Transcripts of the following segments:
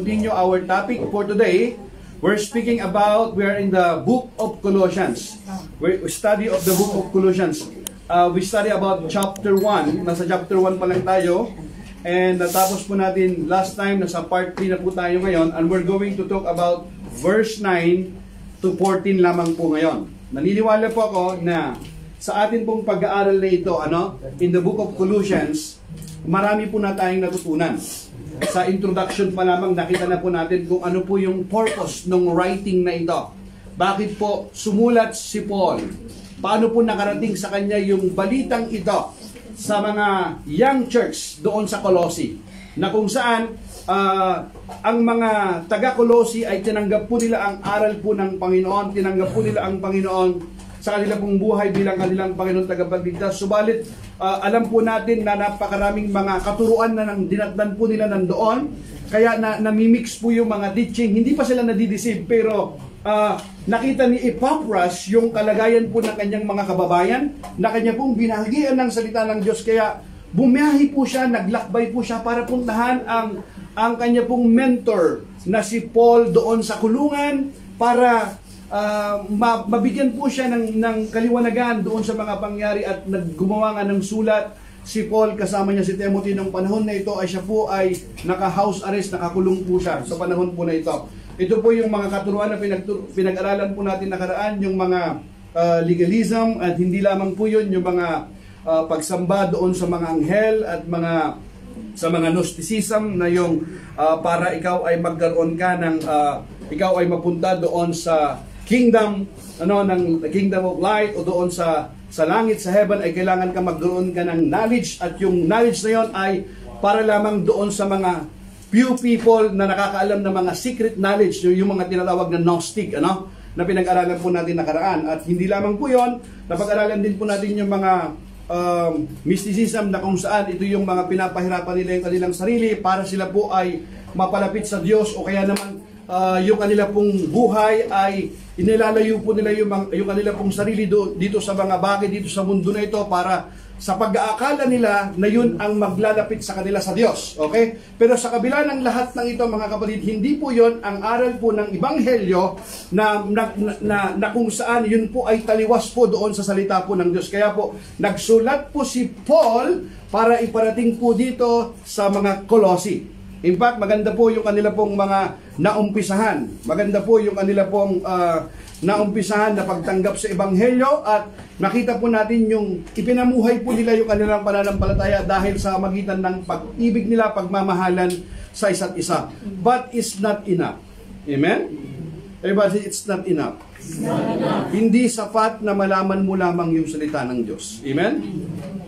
continue our topic for today. We're speaking about, we are in the book of Colossians. We study of the book of Colossians. We study about chapter 1. Nasa chapter 1 pa lang tayo. And natapos po natin last time, nasa part 3 na po tayo ngayon. And we're going to talk about verse 9 to 14 lamang po ngayon. Naniniwala po ako na sa atin pong pag-aaral na ito, in the book of Colossians, marami po na tayong natutunan. Sa introduction pa lamang, nakita na po natin kung ano po yung purpose ng writing na ito. Bakit po sumulat si Paul? Paano po nakarating sa kanya yung balitang ito sa mga young church doon sa Colossae? Na kung saan ang mga taga-Colossae ay tinanggap po nila ang aral po ng Panginoon, tinanggap po nila ang Panginoon sa kanila pong buhay bilang kanilang Panginoon tagapagligtas. Subalit, alam po natin na napakaraming mga katuruan na dinatnan po nila nandoon. Kaya namimix po yung mga teaching. Hindi pa sila nadideceive, pero nakita ni Epaphras yung kalagayan po ng kanyang mga kababayan, na kanya pong binahagian ng salita ng Diyos. Kaya bumiyahi po siya, naglakbay po siya para puntahan ang kanya pong mentor na si Paul doon sa kulungan para mabigyan po siya ng kaliwanagan doon sa mga pangyari at naggumawa nga ng sulat. Si Paul kasama niya si Timothy ng panahon na ito ay siya po ay naka-house arrest, nakakulong po siya sa panahon po na ito. Ito po yung mga katuruan na pinag-aralan po natin nakaraan, yung mga legalism, at hindi lamang po yun yung mga pagsamba doon sa mga anghel at sa mga Gnosticism na yung para ikaw ay magkaroon ka ng ikaw ay mapunta doon sa kingdom, ng kingdom of light, o doon sa langit, sa heaven, ay kailangan ka magkaroon ka ng knowledge, at yung knowledge na yon ay para lamang doon sa mga few people na nakakaalam ng mga secret knowledge, yung mga tinatawag na Gnostic, na pinag-aralan po natin nakaraan. At hindi lamang po yon, napag-aralan din po natin yung mga mysticism na kung saan ito yung mga pinapahirapan nila yung kanilang sarili para sila po ay mapalapit sa Diyos, o kaya naman yung kanila pong buhay ay inilalayo po nila yung kanila pong sarili dito sa mga bagay dito sa mundo na ito, para sa pag-aakala nila na yun ang maglalapit sa kanila sa Diyos. Okay? Pero sa kabila ng lahat ng ito, mga kapatid, hindi po yun ang aral po ng Ebanghelyo na kung saan yun po ay taliwas po doon sa salita po ng Diyos. Kaya po, nagsulat po si Paul para iparating po dito sa mga Colossae. In fact, maganda po yung kanila pong mga naumpisahan. Maganda po yung kanila pong naumpisahan na pagtanggap sa Ebanghelyo, at nakita po natin yung ipinamuhay po nila yung kanilang pananampalataya dahil sa magitan ng pag-ibig nila, pagmamahalan sa isa't isa. But it's not enough. Amen? Everybody, it's not enough. Hindi sapat na malaman mo lamang yung salita ng Diyos. Amen?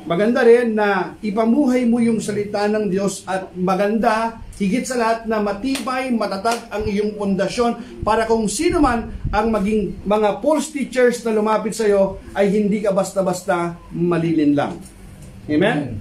Maganda rin na ipamuhay mo yung salita ng Diyos, at maganda, higit sa lahat, na matibay, matatag ang iyong pundasyon para kung sino man ang maging mga false teachers na lumapit sa iyo ay hindi ka basta-basta malilinlang. Amen?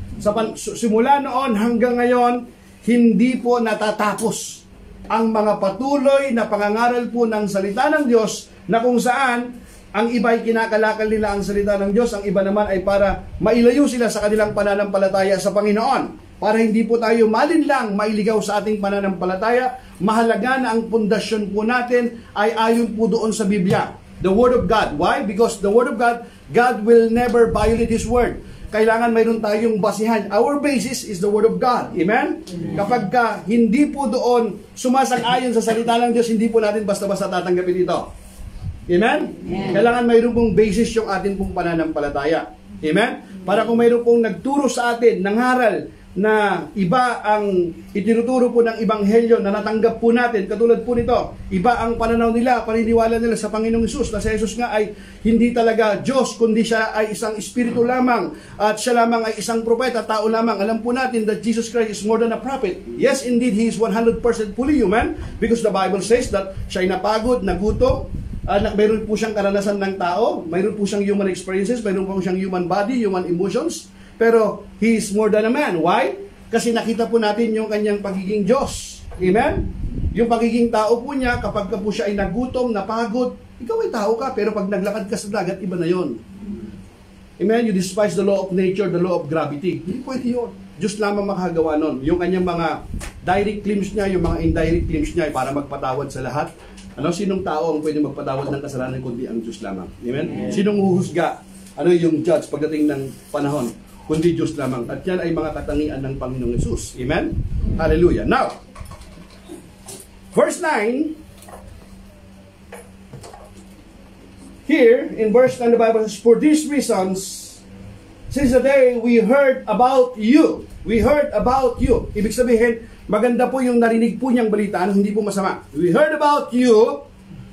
Simula noon hanggang ngayon, hindi po natatapos ang mga patuloy na pangangaral po ng salita ng Diyos, na kung saan ang iba ay kinakalakal nila ang salita ng Diyos, ang iba naman ay para mailayo sila sa kanilang pananampalataya sa Panginoon. Para hindi po tayo malinlang, mailigaw sa ating pananampalataya, mahalaga na ang pundasyon po natin ay ayon po doon sa Biblia, the Word of God. Why? Because the Word of God, God will never violate His Word. Kailangan mayroon tayong basihan. Our basis is the Word of God. Amen? Kapag hindi po doon sumasang-ayon sa salita ng Diyos, hindi po natin basta-basta tatanggapin ito. Amen? Amen? Kailangan mayroon pong basis yung atin pong pananampalataya. Amen? Para kung mayroon pong nagturo sa atin, nangaral, na iba ang itinuturo po ng Ebanghelyo na natanggap po natin, katulad po nito, iba ang pananaw nila, paniniwala nila sa Panginoong Hesus, na si Hesus nga ay hindi talaga Diyos, kundi siya ay isang espiritu lamang, at siya lamang ay isang propeta, tao lamang. Alam po natin that Jesus Christ is more than a prophet. Yes, indeed, He is 100% fully human, because the Bible says that siya ay napagod, nagutom, mayroon po siyang karanasan ng tao, mayroon po siyang human experiences, mayroon po siyang human body, human emotions, pero He is more than a man. Why? Kasi nakita po natin yung kanyang pagiging Diyos. Amen? Yung pagiging tao po niya, kapag po siya ay nagutom, napagod, ikaw ay tao ka, pero pag naglakad ka sa dagat, iba na yon. Amen? You despise the law of nature, the law of gravity. Hindi pwede yun. Diyos lamang makagawa nun. Yung kanyang mga direct claims niya, yung mga indirect claims niya ay para magpatawad sa lahat. Ano, sinong tao ang pwede magpatawad ng kasalanan kundi ang Diyos lamang? Amen? Sinong huhusga? Ano yung judge pagdating ng panahon? Kundi Diyos lamang. At yan ay mga katangian ng Panginoong Yesus. Amen? Hallelujah. Now, verse 9, here, in verse 9, the Bible says, for these reasons, since the day we heard about you, we heard about you. Ibig sabihin, maganda po yung narinig po niyang balita, hindi po masama. We heard about you,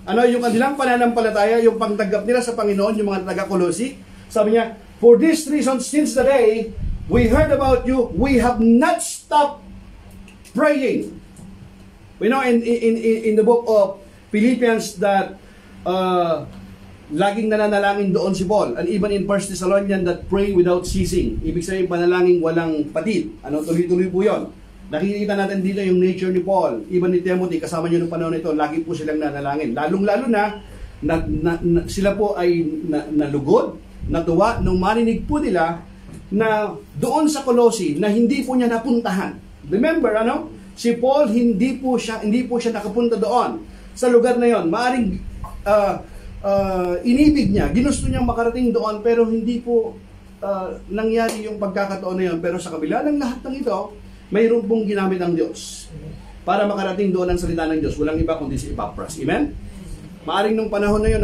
ano, yung kanilang pananampalataya, yung pangtanggap nila sa Panginoon, yung mga taga-Kolosi. Sabi niya, for this reason, since the day we heard about you, we have not stopped praying. We know in the book of Philippians that laging nananalangin doon si Paul. And even in 1 Thessalonians that pray without ceasing. Ibig sabihin, panalangin walang patid. Ano, tuloy-tuloy po yun. Nakikita natin dito yung nature ni Paul. Even ni Timothy, kasama nyo ng panahon ito, lagi po silang nanalangin. Lalong-lalo na sila po ay nalugod, natuwa, nung marinig po nila na doon sa Colossae, na hindi po niya napuntahan. Remember, ano? Si Paul, hindi po siya nakapunta doon. Sa lugar na yon. Maaring inibig niya, ginusto niyang makarating doon, pero hindi po nangyari yung pagkakataon na yun. Pero sa kabila ng lahat ng ito, mayroon pong ginamit ang Diyos para makarating doon ang salita ng Diyos. Walang iba kundi si Epaphras. Amen? Maaring nung panahon na yun,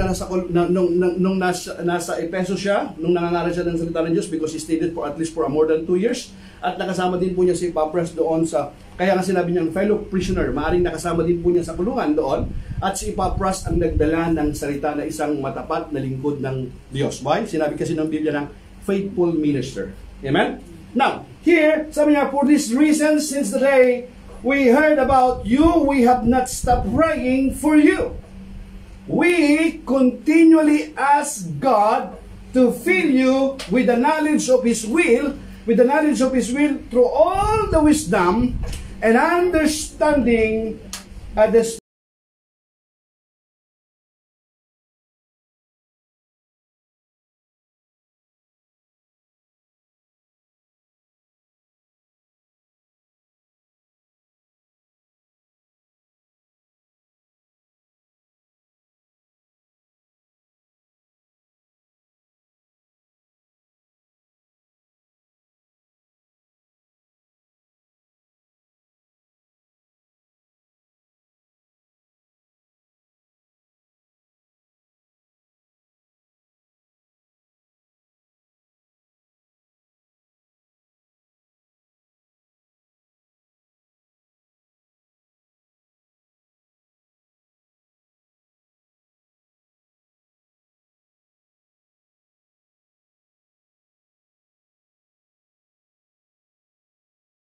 nung nasa Ephesus siya, nung nangangaral siya ng salita ng Diyos, because he stayed for at least for more than 2 years, at nakasama din po niya si Epaphras doon sa, kaya nga sinabi niyang fellow prisoner, maaring nakasama din po niya sa kulungan doon, at si Epaphras ang nagdala ng salita na isang matapat na lingkod ng Diyos. Why? Sinabi kasi ng Biblia ng faithful minister. Amen? Now, here, sabi niya, for this reason, since the day we heard about you, we have not stopped praying for you. We continually ask God to fill you with the knowledge of His will, through all the wisdom and understanding at the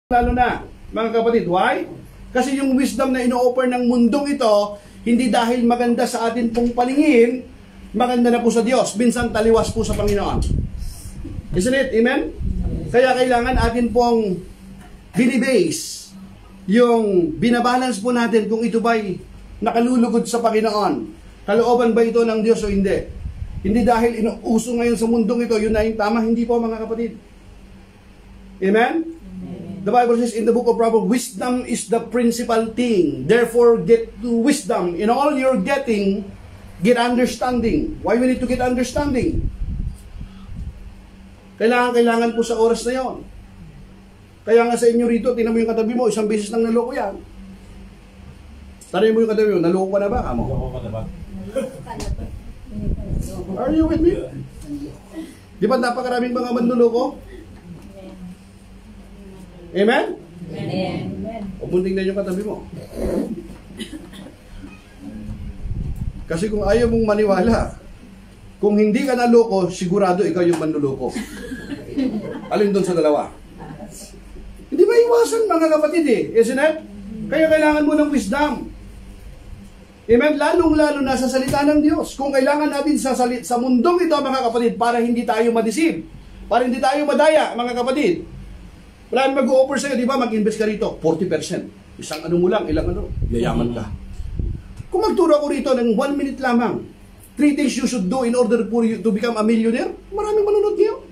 lalo na, mga kapatid. Why? Kasi yung wisdom na ino-offer ng mundong ito, hindi dahil maganda sa atin pong palingin, maganda na po sa Diyos. Minsan taliwas po sa Panginoon. Isn't it? Amen? Kaya kailangan atin pong binibase yung binabalance po natin kung ito ba'y nakalulugod sa Panginoon. Kalooban ba ito ng Diyos o hindi? Hindi dahil inuuso ngayon sa mundong ito, yun na yung tama. Hindi po, mga kapatid. Amen? The Bible says in the book of Proverbs, wisdom is the principal thing. Therefore, get to wisdom. In all you're getting, get understanding. Why we need to get understanding? Kailangan po sa oras na yon. Kaya nga sa inyo rito, tingnan mo yung katabi mo, isang beses nang naloko yan. Tanay mo yung katabi mo, naloko ka na ba? Naloko ka na ba? Are you with me? Di ba napakaraming mga manluloko? Amen? Amen. Pumunting na yung katabi mo. Kasi kung ayaw mong maniwala, kung hindi ka naloko, sigurado ikaw yung manluloko. Alin doon sa dalawa? Hindi maiwasan, mga kapatid isn't it? Kaya kailangan mo ng wisdom. Amen? Lalong-lalo na sa salita ng Diyos. Kung kailangan natin sa mundong ito, mga kapatid, para hindi tayo ma-deceive, para hindi tayo madaya, mga kapatid. Wala nang mag-o-offer sa'yo, di ba? Mag-invest ka rito, 40%. Isang ano mo lang, ilang ano, yayaman ka. Kung magturo ako rito ng 1 minute lamang, 3 things you should do in order for you to become a millionaire, maraming manunod niyo.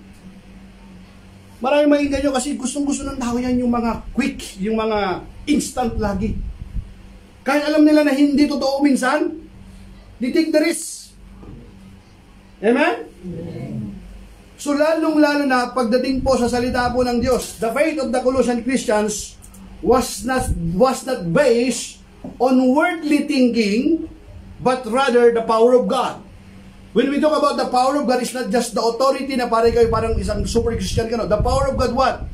Maraming mainggan nyo kasi gustong-gusto ng tao yan yung mga quick, yung mga instant lagi. Kahit alam nila na hindi totoo minsan, they take the risk. Amen? So lalong-lalo na pagdating po sa salita po ng Diyos, the faith of the Colossian Christians was not based on worldly thinking, but rather the power of God. When we talk about the power of God, it's not just the authority na parang isang super Christian ka, no? The power of God, what?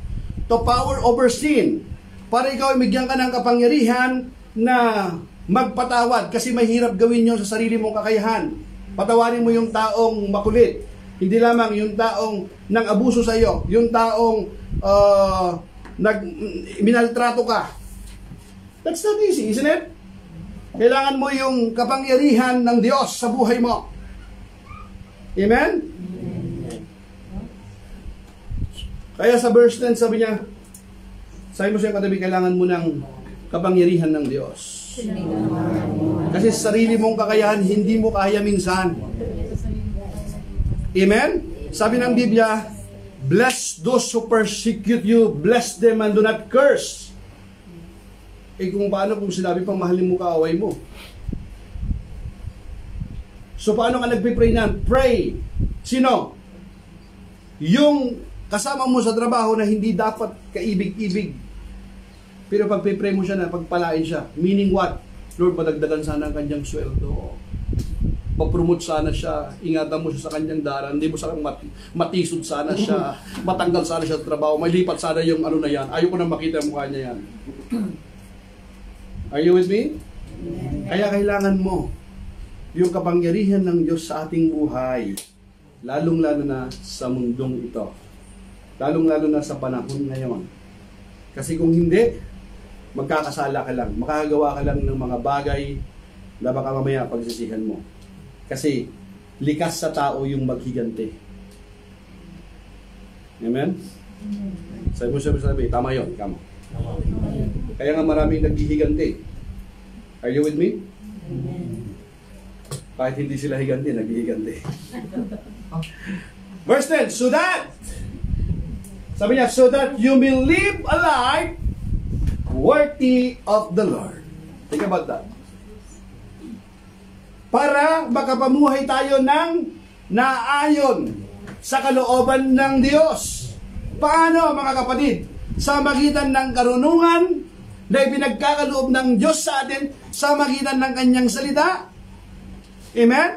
To power over sin. Para ikaw ay bigyan ka ng kapangyarihan na magpatawad kasi mahirap gawin yun sa sarili mong kakayahan. Patawarin mo yung taong makulit. Hindi lamang yung taong nang abuso sa iyo, yung taong minaltrato ka. That's not easy, isn't it? Kailangan mo yung kapangyarihan ng Diyos sa buhay mo. Amen? Kaya sa verse 10 sabi niya, sabi mo sa katabi, kailangan mo ng kapangyarihan ng Diyos. Kasi sa sarili mong kakayahan, hindi mo kaya minsan. Amen? Sabi ng Biblia, bless those who persecute you, bless them and do not curse. Eh kung paano kung sinabi pang mahalin mo kaaway mo? So paano ka nagpipray niyan? Pray. Sino? Yung kasama mo sa trabaho na hindi dapat kaibig-ibig. Pero pagpipray mo siya na pagpalain siya. Meaning what? Lord, padagdagan sana ang kanyang sweldo. Papromote sana siya. Ingatan mo siya sa kanyang daran. Hindi mo sana matisod sana siya. Matanggal sana siya sa trabaho. May lipat sana yung ano na yan. Ayoko na makita yung mukha niya yan. Are you with me? Kaya kailangan mo yung kapangyarihan ng Diyos sa ating buhay, lalong-lalo na sa mundong ito. Lalong-lalo na sa panahon ngayon. Kasi kung hindi, magkakasala ka lang, makakagawa ka lang ng mga bagay na baka mamaya pagsisihan mo. Kasi likas sa tao yung maghiganti. Amen? Sabi mo, tama yun, kamo. Kaya nga maraming naghihiganti. Are you with me? Amen. Kahit hindi sila higanti, naghihiganti. Verse 10, so that, sabi niya, so that you will live a life worthy of the Lord. Think about that. Para makapamuhay tayo ng naayon sa kalooban ng Diyos. Paano, mga kapatid? Sa magitan ng karunungan na ipinagkakaloob ng Diyos sa atin, sa magitan ng kanyang salita. Amen?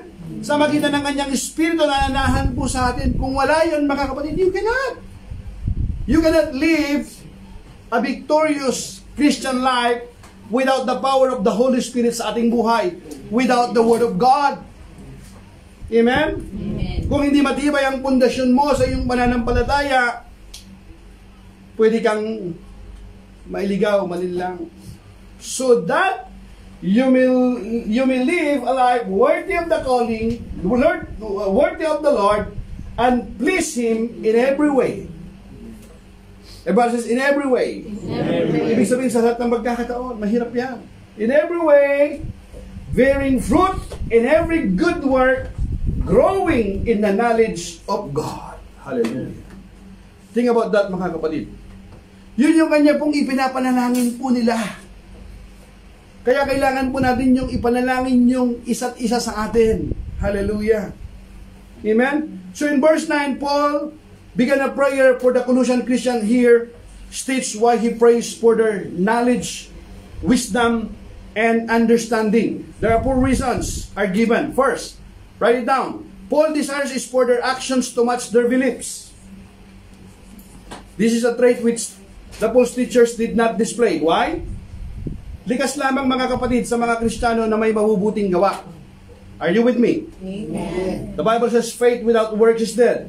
Sa magitan ng kanyang Espiritu na nanahan po sa atin. Kung wala yun, mga kapatid, you cannot. You cannot live a victorious Christian life without the power of the Holy Spirit sa ating buhay. Without the Word of God. Amen? Amen. Kung hindi matibay ang pundasyon mo sa iyong pananampalataya, pwede kang mailigaw, malinlang. So that you may live a life worthy of the calling, worthy of the Lord, and please Him in every way. Everybody says, in every way. Ibig sabihin sa lahat ng magkakataon, mahirap yan. In every way, bearing fruit in every good work, growing in the knowledge of God. Hallelujah. Think about that, mga kapatid. Yun yung kanya pong ipinapanalangin po nila. Kaya kailangan po natin yung ipanalangin yung isa't isa sa atin. Hallelujah. Amen? So in verse 9, Paul began a prayer for the Colossian Christian here, states why he prays for their knowledge, wisdom, and understanding. There are 4 reasons are given. First, write it down. Paul desires is for their actions to match their beliefs. This is a trait which the false teachers did not display. Why? Likas lamang, mga kapatid, sa mga Kristiyano na may mabubuting gawa. Are you with me? Amen. The Bible says faith without works is dead.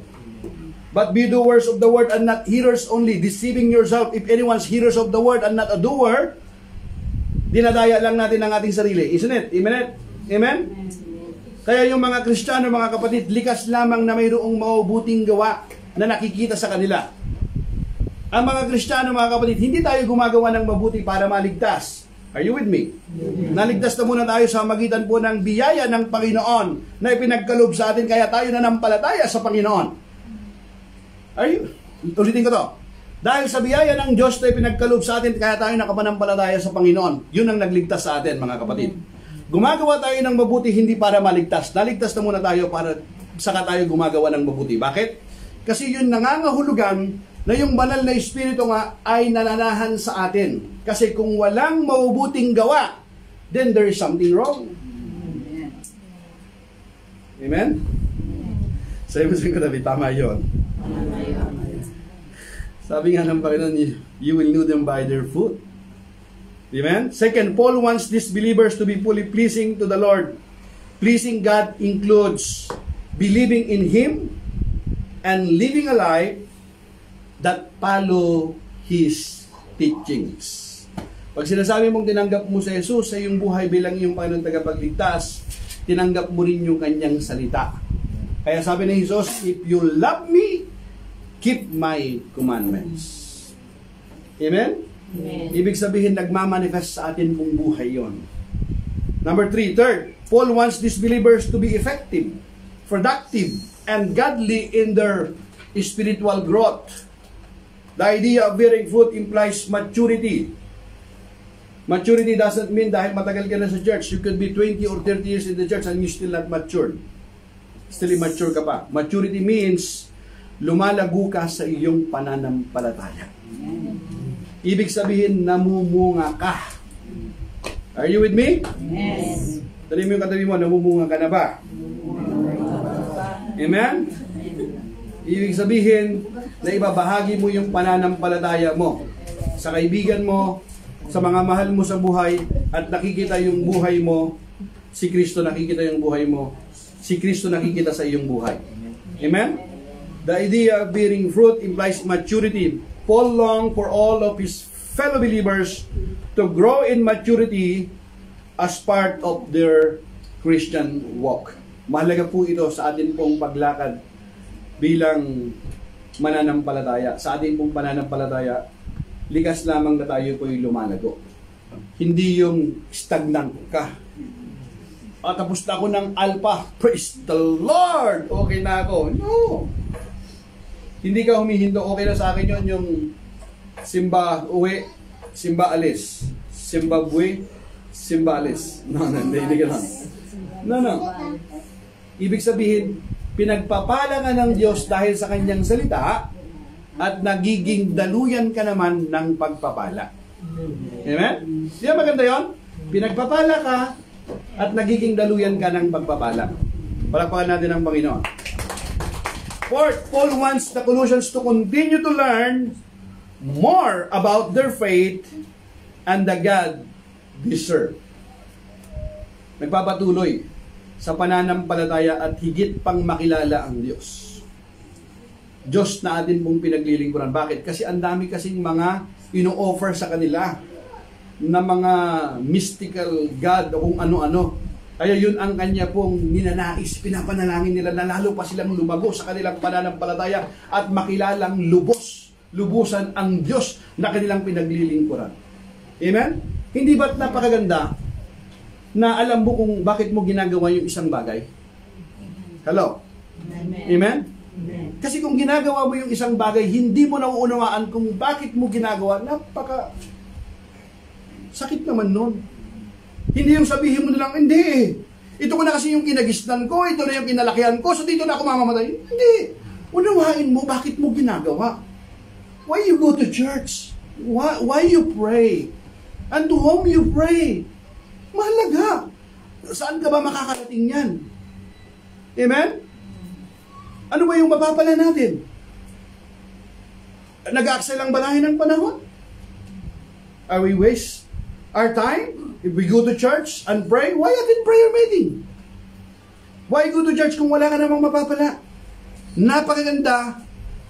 But be doers of the word and not hearers only, deceiving yourself. If anyone's hearers of the word and not a doer, dinadaya lang natin ang ating sarili. Isn't it? Amen? Amen? Kaya yung mga Kristiyano, mga kapatid, likas lamang na mayroong mabubuting gawa na nakikita sa kanila. Ang mga Kristiyano, mga kapatid, hindi tayo gumagawa ng mabuti para maligtas. Are you with me? Naligtas na muna tayo sa magitan po ng biyaya ng Panginoon na ipinagkaloob sa atin, kaya tayo nanampalataya sa Panginoon. Are you? Ulitin ko to. Dahil sa biyaya ng Diyos tayo pinagkaloob sa atin, kaya tayo nakapananampalataya sa Panginoon. Yun ang nagligtas sa atin, mga kapatid. Gumagawa tayo ng mabuti hindi para maligtas. Naligtas na muna tayo para saka tayo gumagawa ng mabuti. Bakit? Kasi yun nangangahulugan na yung banal na Espiritu nga ay nananahan sa atin. Kasi kung walang mabubuting gawa, then there is something wrong. Amen? Sabi mo sa katabi, tama yun. Sabi nga ng Panginoon, you will know them by their fruit. Amen? Second, Paul wants these believers to be fully pleasing to the Lord. Pleasing God includes believing in Him and living a life that follow His teachings. Pag sinasabi mong tinanggap mo sa Jesus sa iyong buhay bilang iyong Panginoon tagapagligtas, tinanggap mo rin yung kanyang salita. Kaya sabi ni Jesus, if you love me, keep my commandments. Amen? Amen. Ibig sabihin, nagmamanifest sa atin kung buhay yon. Number 3, third, Paul wants these believers to be effective, productive, and godly in their spiritual growth. The idea of bearing fruit implies maturity. Maturity doesn't mean dahil matagal ka na sa church, you could be 20 or 30 years in the church and you still not matured. Still immature ka pa. Maturity means lumalago ka sa iyong pananampalataya. Ibig sabihin, namumunga ka. Are you with me? Yes. Dali mo yung katabi mo, namumunga ka na ba? Amen? Ibig sabihin, na ibabahagi mo yung pananampalataya mo sa kaibigan mo, sa mga mahal mo sa buhay, at nakikita yung buhay mo, si Kristo nakikita yung buhay mo, si Kristo nakikita sa iyong buhay. Amen? The idea of bearing fruit implies maturity. Paul longed for all of his fellow believers to grow in maturity as part of their Christian walk. Mahalaga po ito sa atin pong paglakad bilang mananampalataya. Sa atin pong pananampalataya, likas lamang na tayo po'y lumalago. Hindi yung stagnant ka. Tapos na ako ng alpha. Praise the Lord! Okay na ako. No! Hindi ka humihinto. Okay na sa akin yun yung simba uwi, simba alis. Zimbabwe, simba alis. No, hindi ka lang. No. Ibig sabihin, pinagpapala ka ng Diyos dahil sa kanyang salita at nagiging daluyan ka naman ng pagpapala. Amen? Di ba maganda yun? Pinagpapala ka at nagiging daluyan ka ng pagpapala. Palakpakan natin ang Panginoon. Fourth, Paul wants the Colossians to continue to learn more about their faith and the God they serve. Nagpapatuloy sa pananampalataya at higit pang makilala ang Diyos. Diyos na atin pong pinaglilingkuran. Bakit? Kasi ang dami kasing mga ino-offer sa kanila na mga mystical God o kung ano-ano. Kaya yun ang kanya pong ninanais, pinapanalangin nila na lalo pa silang lumago sa kanilang pananampalataya at makilalang lubusan ang Diyos na kanilang pinaglilingkuran. Amen? Hindi ba't napakaganda na alam mo kung bakit mo ginagawa yung isang bagay? Hello? Amen? Kasi kung ginagawa mo yung isang bagay, hindi mo nauunawaan kung bakit mo ginagawa, sakit naman nun. Hindi yung sabihin mo na lang, hindi. Ito ko na kasi yung kinagisnan ko, ito na yung kinalakihan ko, so dito na ako mamamatay. Hindi. Unawain mo bakit mo ginagawa. Why you go to church? Why you pray? And to whom you pray? Mahalaga. Saan ka ba makakarating yan? Amen? Ano ba yung mapapala natin? Nag-aaksay lang balahin ng panahon? Are we waste our time? If we go to church and pray, why attend prayer meeting? Why go to church kung wala ka namang mapapala? Napakaganda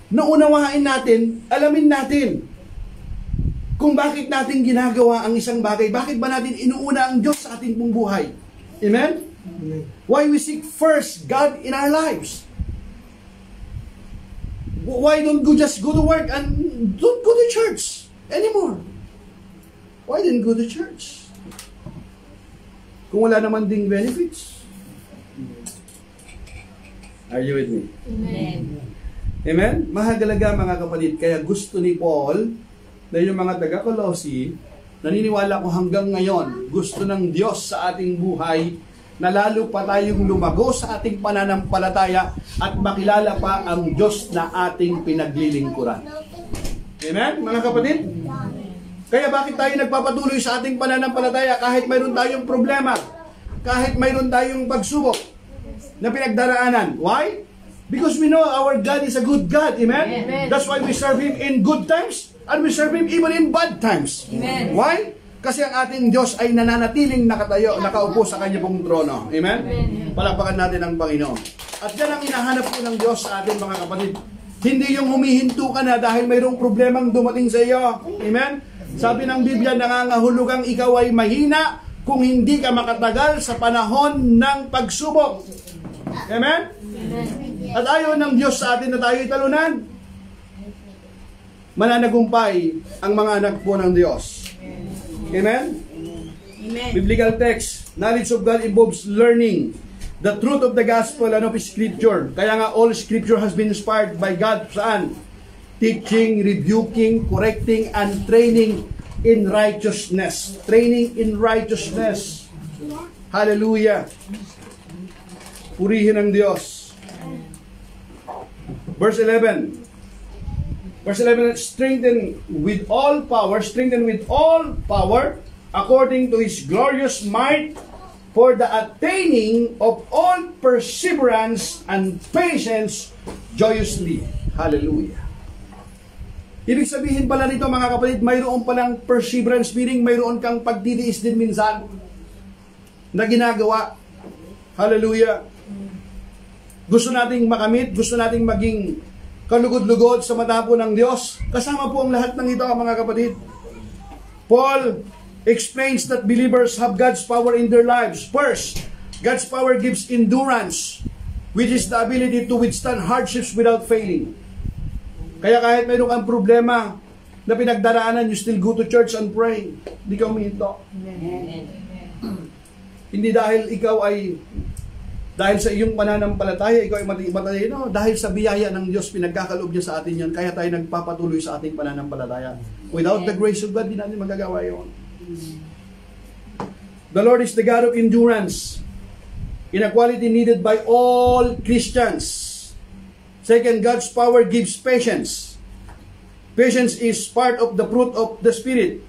na unawain natin, alamin natin kung bakit natin ginagawa ang isang bagay. Bakit ba natin inuuna ang Diyos sa ating pong buhay? Amen? Why we seek first God in our lives? Why don't you just go to work and don't go to church anymore? Why didn't go to church? Kung wala naman ding benefits. Are you with me? Amen. Amen? Mahalaga mga kapatid, kaya gusto ni Paul na yung mga taga-Colossi, naniniwala ko hanggang ngayon, gusto ng Diyos sa ating buhay na lalo pa tayong lumago sa ating pananampalataya at makilala pa ang Diyos na ating pinaglilingkuran. Amen, mga kapatid? Kaya bakit tayo nagpapatuloy sa ating pananampalataya kahit mayroon tayong problema, kahit mayroon tayong pagsubok na pinagdaraanan? Why? Because we know our God is a good God. Amen? Amen. That's why we serve Him in good times and we serve Him even in bad times. Amen. Why? Kasi ang ating Diyos ay nananatiling nakatayo, nakaupo sa kanya pong trono. Amen? Palakpakan natin ang Panginoon. At yan ang hinahanap po ng Diyos sa atin mga kapatid. Hindi yung humihinto ka na dahil mayroong problemang dumating sa iyo. Amen? Sabi ng Biblia, nangangahulugang ikaw ay mahina kung hindi ka makatagal sa panahon ng pagsubok. Amen? At ayaw ng Diyos sa atin na tayo'y talunan. Mananagumpay ang mga anak po ng Diyos. Amen? Amen. Biblical text, knowledge of God involves learning the truth of the gospel and of Scripture. Kaya nga all Scripture has been inspired by God. Saan? Teaching, rebuking, correcting, and training in righteousness. Training in righteousness. Hallelujah. Purihin ang Diyos. Verse 11. Verse 11, strengthen with all power, according to His glorious might, for the attaining of all perseverance and patience joyously. Hallelujah. Ibig sabihin pala nito mga kapatid, mayroon palang perseverance, meaning mayroon kang pagtitiis din minsan na ginagawa. Hallelujah. Gusto nating makamit, gusto nating maging kalugod-lugod sa mata po ng Diyos. Kasama po ang lahat ng ito mga kapatid. Paul explains that believers have God's power in their lives. First, God's power gives endurance, which is the ability to withstand hardships without failing. Kaya kahit mayroon kang problema na pinagdaraanan, you still go to church and pray. Hindi ka umihinto. Hindi dahil ikaw ay dahil sa iyong pananampalataya, ikaw ay matay, no? Dahil sa biyaya ng Diyos, pinagkakaloob niya sa atin yan, kaya tayo nagpapatuloy sa ating pananampalataya. Without the grace of God, di natin magagawa yun. The Lord is the God of endurance, in a quality needed by all Christians. Second, God's power gives patience. Patience is part of the fruit of the Spirit,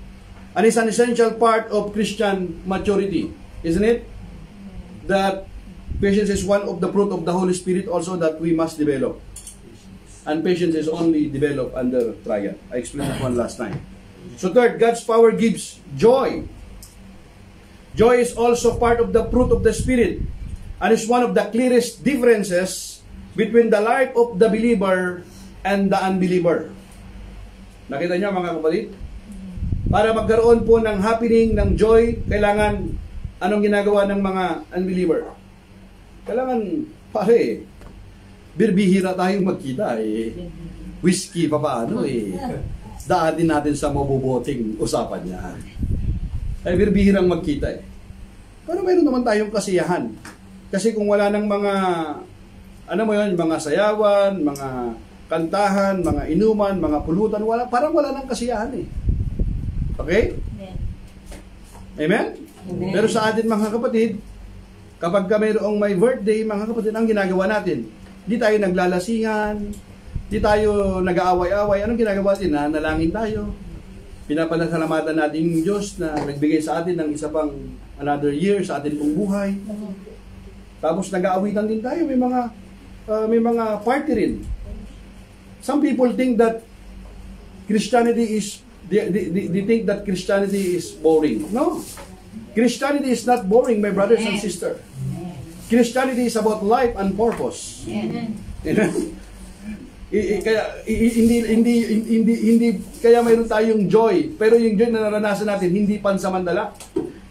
and is an essential part of Christian maturity. Isn't it? That patience is one of the fruit of the Holy Spirit also that we must develop. And patience is only developed under trial. I explained that one last time. So third, God's power gives joy. Joy is also part of the fruit of the Spirit and is one of the clearest differences between the life of the believer and the unbeliever. Nakita niyo mga kapatid? Para magkaroon po ng happening, ng joy, kailangan anong ginagawa ng mga unbeliever? Kailangan, pare, birbihira tayong magkita Whiskey pa paano Daatin natin sa mabubuting usapan niya. Ay birbihirang magkita Pero mayroon naman tayong kasiyahan. Kasi kung wala ng mga, ano mo yun, mga sayawan, mga kantahan, mga inuman, mga pulutan, parang wala ng kasiyahan Okay? Amen? Amen? Pero sa atin mga kapatid, kapag mayroong may birthday, mga kapatid, ang ginagawa natin, di tayo naglalasingan, di tayo nag-aaway-away. Anong ginagawa natin? Nalangin tayo. Pinapanasalamatan natin yung Diyos na nagbigay sa atin ng isa pang another year sa atin pong buhay. Tapos nag-aawitan din tayo. May mga party rin. Some people think that Christianity is, they think that Christianity is boring. No. Christianity is not boring, my brothers and sisters. Christianity is about life and purpose. Kaya hindi kaya mayroon tayong joy, pero yung joy na naranasan natin hindi pansamantala.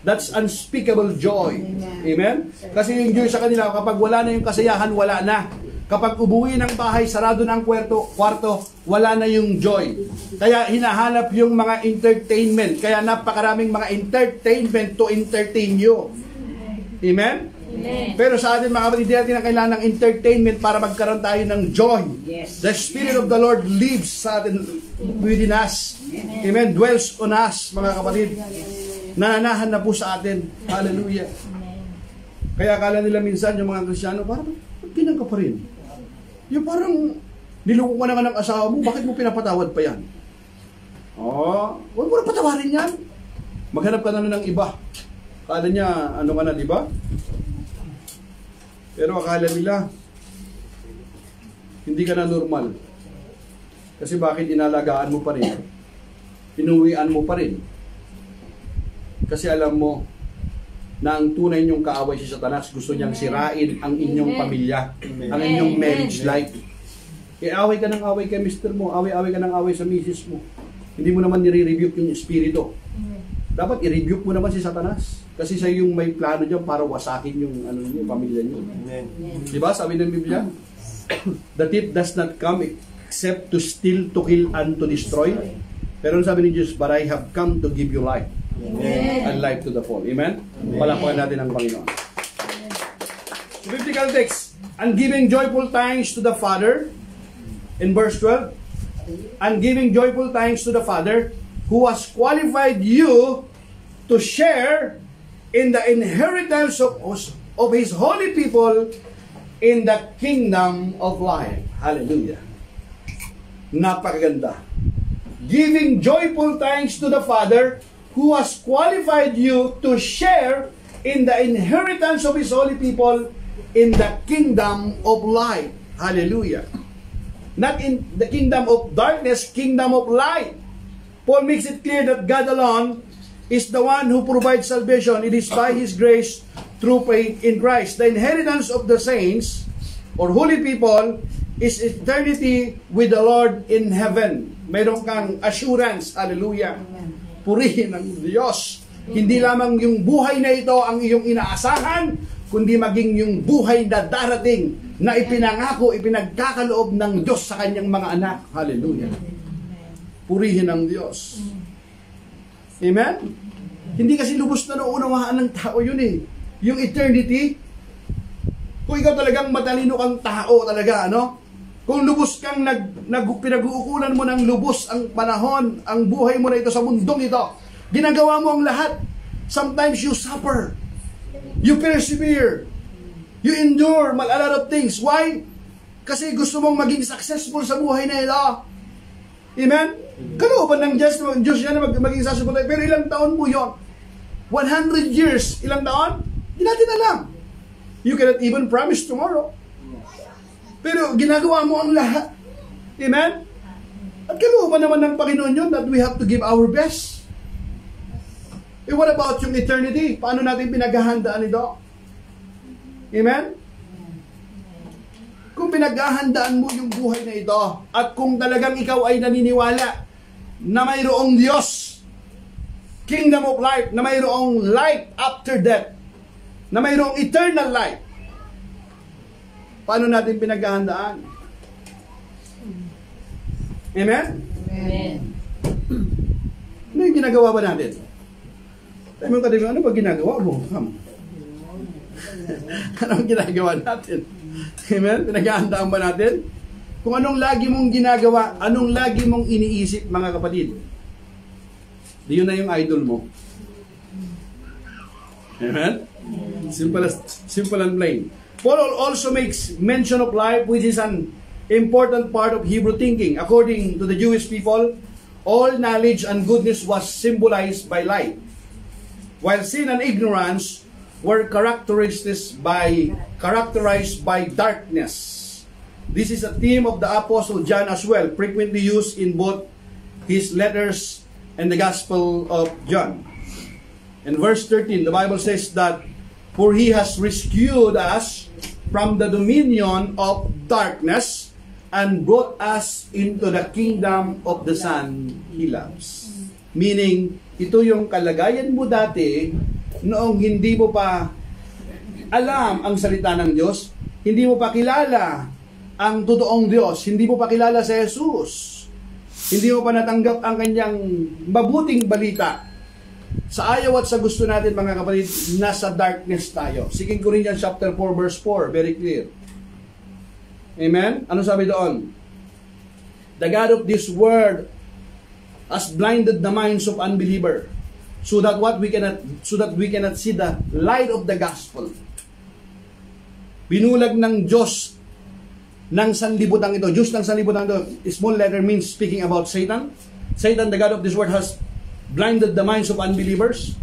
That's unspeakable joy. Amen? Kasi yung joy sa kanila, kapag wala na yung kasiyahan, wala na. Kapag ubuwi ng bahay, sarado na ang kwarto, wala na yung joy. Kaya hinahanap yung mga entertainment. Kaya napakaraming mga entertainment to entertain you. Amen? Pero sa atin mga kapatid, hindi natin kailangan ng entertainment para magkaroon tayo ng joy. The Spirit of the Lord lives sa atin, within us. Amen. Dwells on us, mga kapatid. Nananahan na po sa atin. Hallelujah. Kaya akala nila minsan yung mga Kristiyano, parang pinang ka pa rin. Yung parang niloko ka na ng asawa mo, bakit mo pinapatawad pa yan? Huwag mo na patawarin yan. Maghanap ka na ng iba. Akala niya, ano ka na, di ba? Pero akala nila, hindi ka na normal. Kasi bakit inalagaan mo pa rin? Inuwian mo pa rin. Kasi alam mo, na ang tunay niyong kaaway si Satanas, gusto niyang sirain ang inyong pamilya, ang inyong marriage life. Away ka ng away kay mister mo, away-away ka ng away sa misis mo. Hindi mo naman nire-rebuke yung espiritu. Dapat i-rebuke mo naman si Satanas. Kasi siya yung may plano niya para wasakin yung pamilya niyo. Diba? Sabi ng Biblia, the thief does not come except to steal, to kill, and to destroy. Pero sabi ni Jesus, but I have come to give you life. And life to the full. Amen? Palakpakan natin ang Panginoon. So, biblical text, and giving joyful thanks to the Father, in verse 12, and giving joyful thanks to the Father, who has qualified you to share in the inheritance of His holy people in the kingdom of light. Hallelujah. Napakaganda. Giving joyful thanks to the Father, who has qualified you to share in the inheritance of His holy people in the kingdom of light. Hallelujah. Not in the kingdom of darkness, kingdom of light. Paul makes it clear that God alone is the one who provides salvation. It is by His grace through faith in Christ. The inheritance of the saints or holy people is eternity with the Lord in heaven. Mayroon kang assurance. Hallelujah. Purihin ang Diyos. Hindi lamang yung buhay na ito ang iyong inaasahan, kundi maging yung buhay na darating na ipinangako, ipinagkakaloob ng Diyos sa kanyang mga anak. Hallelujah. Purihin ang Diyos. Amen? Hindi kasi lubos na naunawaan ng tao yun eh. Yung eternity, kung ikaw talagang matalino kang tao talaga, ano? Kung lubos kang pinag-uukulan mo ng lubos ang panahon, ang buhay mo na ito sa mundong ito, ginagawa mo ang lahat. Sometimes you suffer. You persevere. You endure a lot of things. Why? Kasi gusto mong maging successful sa buhay na ito. Amen? Kalooban ng Diyos yan na maging successful. Pero ilang taon mo yun? 100 years. Ilang taon? Hindi natin alam. You cannot even promise tomorrow. Pero ginagawa mo ang lahat. Amen? At kalooban naman ng Panginoon yun that we have to give our best. What about yung eternity? Paano natin pinaghahandaan ito? Amen? Kung pinaghahandaan mo yung buhay na ito, at kung talagang ikaw ay naniniwala na mayroong Diyos, kingdom of life, na mayroong life after death, na mayroong eternal life, paano natin pinaghahandaan? Amen? Amen. Ano yung ginagawa ba natin? Tayo mo kadibig, ano ba ginagawa mo? Anong ginagawa natin? Amen? Pinaghahandaan ba natin? Kung anong lagi mong ginagawa, anong lagi mong iniisip, mga kapatid, di yun na yung idol mo. Amen? Simple and plain. Paul also makes mention of life, which is an important part of Hebrew thinking. According to the Jewish people, all knowledge and goodness was symbolized by light, while sin and ignorance were characterized by darkness. This is a theme of the Apostle John as well, frequently used in both his letters and the Gospel of John. In verse 13, the Bible says that, "For He has rescued us from the dominion of darkness and brought us into the kingdom of the Son He loves." Meaning, ito yung kalagayan mo dati noong hindi mo pa alam ang salita ng Diyos, hindi mo pa kilala ang totoong Diyos, hindi mo pa kilala si Jesus, hindi mo pa natanggap ang kanyang mabuting balita. Sa ayaw at sa gusto natin, mga kapatid, nasa darkness tayo. 2 Corinthians chapter 4 verse 4, very clear. Amen? Ano sabi doon? The God of this world has blinded the minds of unbeliever so that we cannot see the light of the gospel. Binulag ng Diyos ng sanlibutan ito. Diyos ng sanlibutan ito. Small letter means speaking about Satan. Satan, the God of this world, has blinded the minds of unbelievers.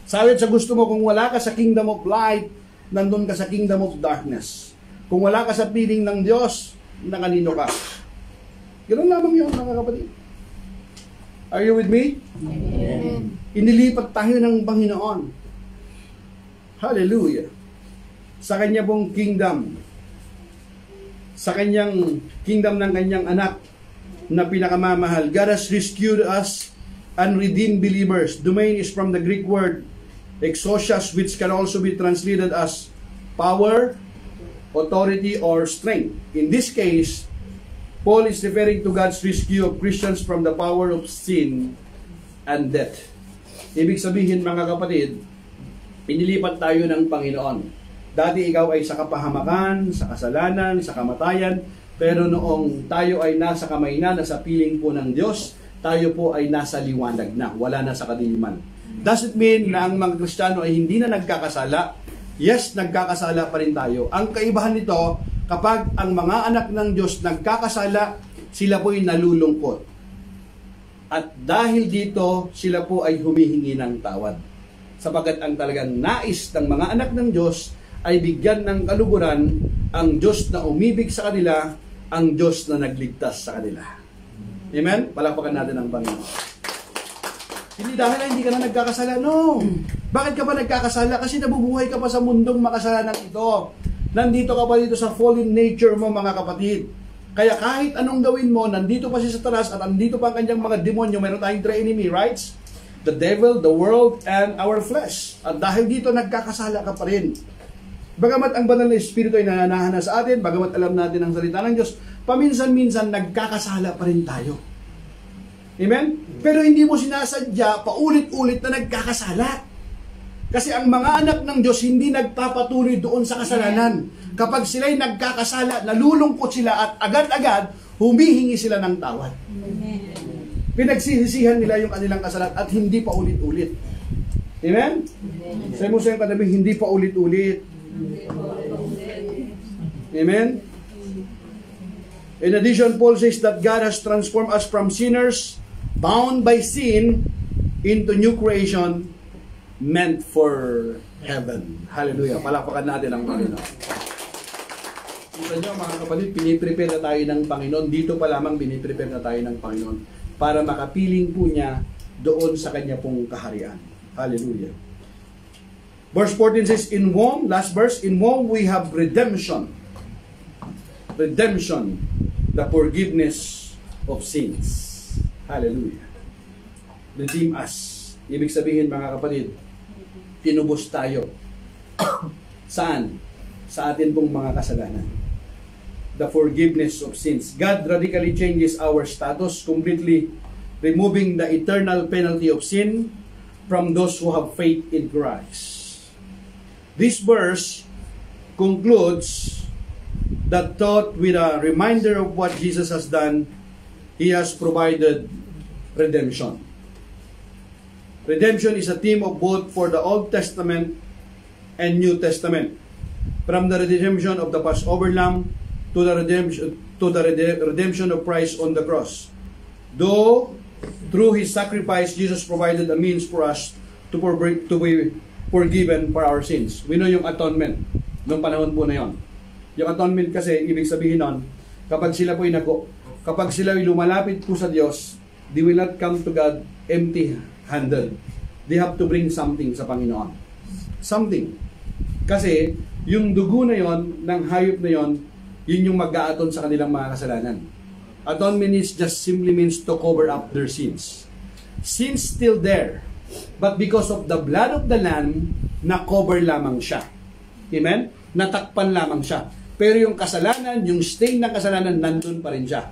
Sabi sa gusto mo, kung wala ka sa kingdom of light, nandun ka sa kingdom of darkness. Kung wala ka sa piling ng Diyos, na kanino ka? Ganoon lamang yun, mga kapatid. Are you with me? Amen. Inilipat tayo ng Panginoon. Hallelujah. Sa kanya pong kingdom. Sa kanyang kingdom ng kanyang anak na pinakamamahal. God has rescued us and redeemed believers. Domain is from the Greek word exousias, which can also be translated as power, authority, or strength. In this case, Paul is referring to God's rescue of Christians from the power of sin and death. Ibig sabihin, mga kapatid, pinilipat tayo ng Panginoon. Dati ikaw ay sa kapahamakan, sa kasalanan, sa kamatayan, pero noong tayo ay nasa kamay na, nasa piling po ng Diyos, tayo po ay nasa liwanag na, wala na sa kadiliman. Does it mean na ang mga Kristiyano ay hindi na nagkakasala? Yes, nagkakasala pa rin tayo. Ang kaibahan nito, kapag ang mga anak ng Diyos nagkakasala, sila po ay nalulungkot. At dahil dito, sila po ay humihingi ng tawad. Sapagkat ang talagang nais ng mga anak ng Diyos ay bigyan ng kaluguran ang Diyos na umibig sa kanila, ang Diyos na nagligtas sa kanila. Amen? Palakpakan natin ang Panginoon. Hindi dahil hindi ka na nagkakasala. No. Bakit ka ba nagkakasala? Kasi nabubuhay ka pa sa mundong makasalanan ito. Nandito ka pa dito sa fallen nature mo, mga kapatid. Kaya kahit anong gawin mo, nandito pa si Satanas at nandito pa ang kanyang mga demonyo. Meron tayong three enemy, right? The devil, the world, and our flesh. At dahil dito, nagkakasala ka pa rin. Bagamat ang banal na Espiritu ay nananahan na sa atin, bagamat alam natin ang salita ng Diyos, paminsan-minsan nagkakasala pa rin tayo. Amen? Pero hindi mo sinasadya, paulit-ulit na nagkakasala. Kasi ang mga anak ng Diyos hindi nagpapatuloy doon sa kasalanan. Kapag sila'y nagkakasala, nalulungkot sila at agad-agad humihingi sila ng tawad. Amen. Pinagsisisihan nila yung kanilang kasalanan at hindi pa ulit-ulit. Amen? Sabi mo sa iyong katabi, hindi pa ulit-ulit. Amen? In addition, Paul says that God has transformed us from sinners bound by sin into new creation meant for heaven. Hallelujah. Palakpakan natin ang Panginoon. Kita nyo, mga kapatid, piniprepare na tayo ng Panginoon. Dito pa lamang piniprepare na tayo ng Panginoon para makapiling po niya doon sa kanya pong kaharian. Hallelujah. Verse 14 says, in whom, last verse, in whom we have redemption. Redemption, the forgiveness of sins. Hallelujah. Redeem us. Ibig sabihin, mga kapatid, tinubos tayo. Saan? Sa atin pong mga kasalanan. The forgiveness of sins. God radically changes our status, completely removing the eternal penalty of sin from those who have faith in Christ. This verse concludes that thought with a reminder of what Jesus has done. He has provided redemption. Redemption is a theme of both for the Old Testament and New Testament. From the redemption of the Passover lamb to the redemption of Christ on the cross. Though through His sacrifice, Jesus provided a means for us to be forgiven for our sins. We know yung atonement noong panahon po na yon. Yung atonement kasi, ibig sabihin nun, kapag sila ay lumalapit po sa Diyos, they will not come to God empty-handed. They have to bring something sa Panginoon. Something. Kasi, yung dugo na yon, ng hayop na yon, yun yung mag-aaton sa kanilang mga kasalanan. Atonement is just simply means to cover up their sins. Sins still there. But because of the blood of the Lamb, na-cover lamang siya. Amen? Natakpan lamang siya. Pero yung kasalanan, yung stain ng kasalanan, nandun pa rin siya.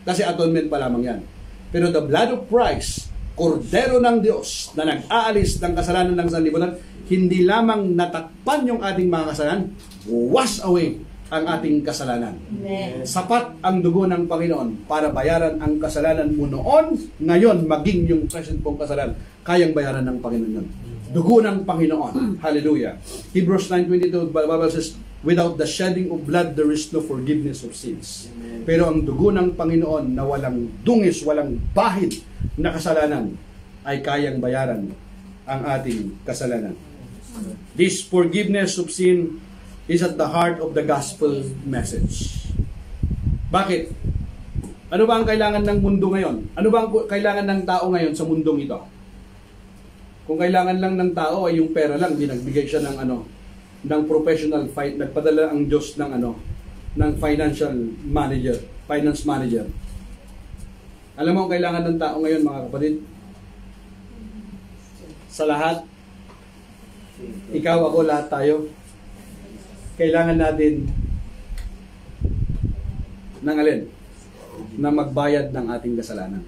Kasi atonement pa lamang yan. Pero the blood of Christ Kordero ng Diyos na nag-aalis ng kasalanan ng sanlibutan, hindi lamang natakpan yung ating mga kasalanan, wash away ang ating kasalanan. Amen. Sapat ang dugo ng Panginoon para bayaran ang kasalanan mo noon, ngayon maging yung present pong kasalanan, kayang bayaran ng Panginoon yun. Dugo ng Panginoon. Hallelujah. Hebrews 9:22, the Bible says, without the shedding of blood, there is no forgiveness of sins. Pero ang dugo ng Panginoon na walang dungis, walang bahid na kasalanan, ay kayang bayaran ang ating kasalanan. This forgiveness of sin is at the heart of the gospel message. Bakit? Ano ba ang kailangan ng mundo ngayon? Ano ba ang kailangan ng tao ngayon sa mundong ito? Kung kailangan lang ng tao ay yung pera lang, nagbigay siya ng ng professional fight, nagpadala ang Diyos ng ng finance manager. Alam mo ang kailangan ng tao ngayon, mga kapatid? Sa lahat, ikaw, ako, lahat tayo, kailangan natin ng alin? Na magbayad ng ating kasalanan.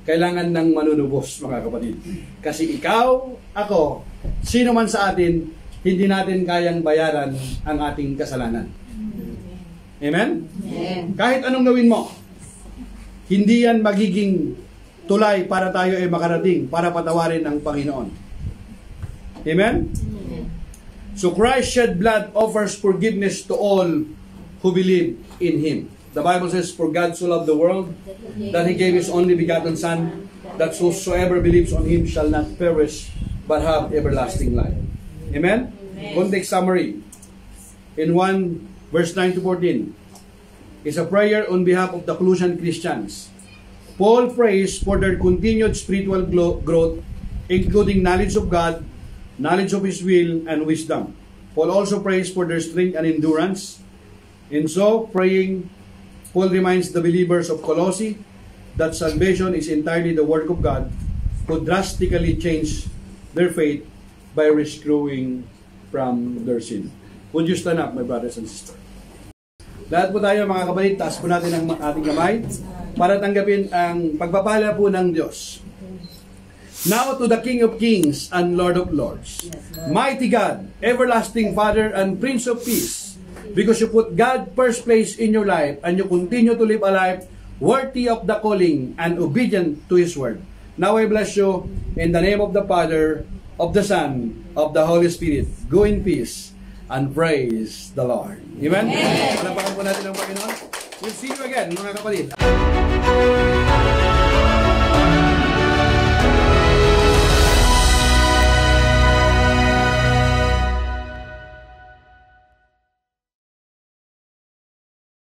Kailangan ng manunubos, mga kapatid. Kasi ikaw, ako, sino man sa atin, hindi natin kayang bayaran ang ating kasalanan. Amen? Amen. Kahit anong gawin mo, hindi yan magiging tulay para tayo ay makarating, para patawarin ang Panginoon. Amen? So Christ shed blood offers forgiveness to all who believe in Him. The Bible says, for God so loved the world, that He gave His only begotten Son, that whosoever believes on Him shall not perish, but have everlasting life. Amen? Context summary. In 1 verse 9 to 14, is a prayer on behalf of the Colossian Christians. Paul prays for their continued spiritual growth, including knowledge of God, knowledge of His will, and wisdom. Paul also prays for their strength and endurance. In so praying, Paul reminds the believers of Colossae that salvation is entirely the work of God, who drastically changed their faith by rescuing from their sin. Would you stand up, my brothers and sisters? Lahat po tayo, mga kapatid, taas po natin ang ating kamay para tanggapin ang pagpapala po ng Diyos. Now to the King of Kings and Lord of Lords, mighty God, everlasting Father and Prince of Peace, because you put God first place in your life and you continue to live a life worthy of the calling and obedient to His word. Now I bless you in the name of the Father, of the Son, of the Holy Spirit. Go in peace and praise the Lord. Amen? Palapakan po natin ang Panginoon. We'll see you again, mga kapatid.